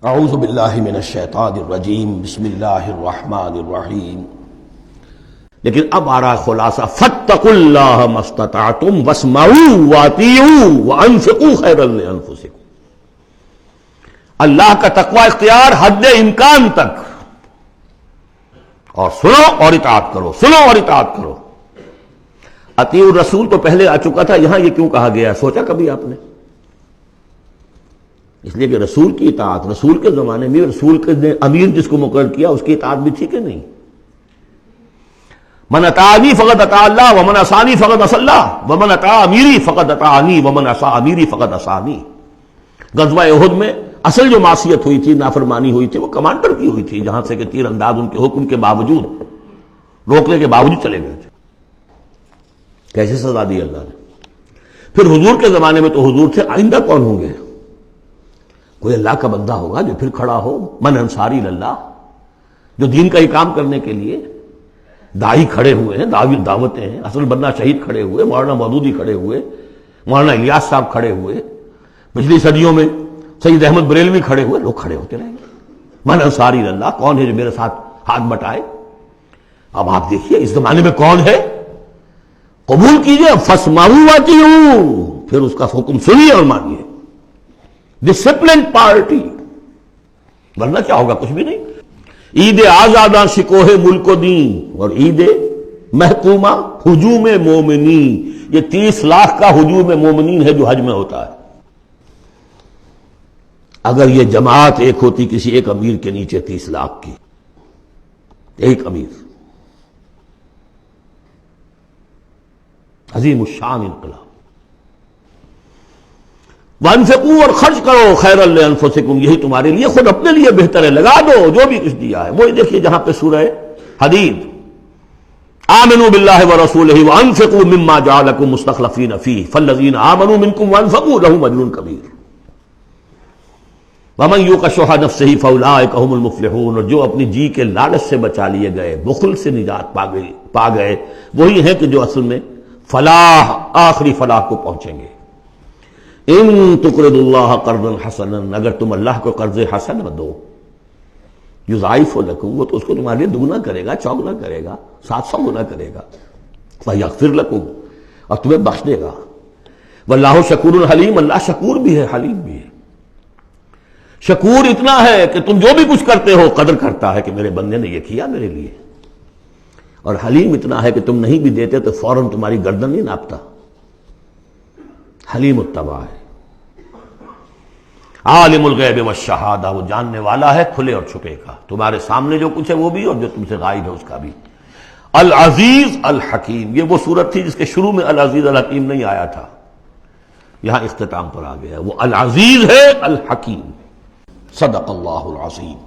اعوذ باللہ من الشیطان الرجیم، بسم اللہ الرحمن الرحیم۔ لیکن اب آ رہا خلاصہ، فاتقوا اللہ ما استطعتم واسمعوا واطیعوا وانفقوا خیرا لانفسکم۔ اللہ کا تقوی اختیار حد امکان تک، اور سنو اور اطاعت کرو، سنو اور اطاعت کرو۔ اطیعوا الرسول تو پہلے آ چکا تھا، یہاں یہ کیوں کہا گیا؟ سوچا کبھی آپ نے؟ اس لیے کہ رسول کی اطاعت، رسول کے زمانے میں رسول کے امیر جس کو مقرر کیا اس کی اطاعت بھی تھی کہ نہیں؟ من اطاعنی فقد اطاع اللہ ومن عصانی فقد عصى اللہ ومن اطاع امیری فقد اطاعنی ومن عصى امیری فقد عصانی۔ غزوہ احد میں اصل جو معصیت ہوئی تھی، نافرمانی ہوئی تھی، وہ کمانڈر کی ہوئی تھی، جہاں سے کہ تیر انداز ان کے حکم کے باوجود، روکنے کے باوجود چلے گئے تھے۔ کیسے سزا دی اللہ نے؟ پھر حضور کے زمانے میں تو حضور تھے، آئندہ کون ہوں گے؟ کوئی اللہ کا بندہ ہوگا جو پھر کھڑا ہو، من انصاری اللہ، جو دین کا ہی کام کرنے کے لیے داعی کھڑے ہوئے ہیں، دعوتیں ہیں، اصل بندہ شہید کھڑے ہوئے، مولانا مودودی کھڑے ہوئے، مولانا الیاس صاحب کھڑے ہوئے، پچھلی صدیوں میں سید احمد بریلوی کھڑے ہوئے، لوگ کھڑے ہوتے رہیں گے۔ من انصاری اللہ، کون ہے جو میرے ساتھ ہاتھ بٹائے؟ اب آپ دیکھیے اس زمانے میں کون ہے؟ قبول کیجئے، فاسمعوا واطیعوا، پھر اس کا حکم سنیے اور مانیے۔ ڈسپلن پارٹی، ورنہ کیا ہوگا؟ کچھ بھی نہیں۔ عید آزاداں شکوہ ملک و دین، اور عید محکومہ ہجوم مومنین۔ یہ 30 لاکھ کا ہجوم مومنین ہے جو حج میں ہوتا ہے۔ اگر یہ جماعت ایک ہوتی کسی ایک امیر کے نیچے 30 لاکھ کی، ایک امیر، عظیم الشان انقلاب۔ وانفقوا، اور خرچ کرو، خیرا لانفسکم، یہی تمہارے لیے، خود اپنے لیے بہتر ہے، لگا دو جو بھی کچھ دیا ہے۔ وہی دیکھیے جہاں پہ سورہ حدید، آمنوا باللہ ورسولہ وانفقوا مما جعلکم مستخلفین فیہ فالذین آمنوا منکم وانفقوا لہم اجر کبیر ومن یوق شح نفسہ فاولئک هم المفلحون۔ اور جو اپنی جی کے لالچ سے بچا لیے گئے، بخل سے نجات پا گئے، وہی ہیں کہ جو اصل میں فلاح، آخری فلاح کو پہنچیں گے۔ ان تقرضوا اللہ قرضا حسنا، اگر تم اللہ کو قرض حسن دو، یضاعف لکم، وہ تو اس کو تمہارے لیے دگنا کرے گا، چوگنا کرے گا، 700 گنا کرے گا۔ فیغفر لکم، اور تمہیں بخش دے گا۔ واللہ شکور حلیم، اللہ شکور بھی ہے، حلیم بھی ہے۔ شکور اتنا ہے کہ تم جو بھی کچھ کرتے ہو قدر کرتا ہے کہ میرے بندے نے یہ کیا میرے لیے، اور حلیم اتنا ہے کہ تم نہیں بھی دیتے تو فوراً تمہاری گردن نہیں ناپتا۔ حلیم الطبع ہے۔ عالم الغیب والشہادہ، وہ جاننے والا ہے کھلے اور چھپے کا، تمہارے سامنے جو کچھ ہے وہ بھی، اور جو تم سے غائب ہے اس کا بھی۔ العزیز الحکیم، یہ وہ صورت تھی جس کے شروع میں العزیز الحکیم نہیں آیا تھا، یہاں اختتام پر آ گیا۔ وہ العزیز ہے، الحکیم۔ صدق اللہ العظیم۔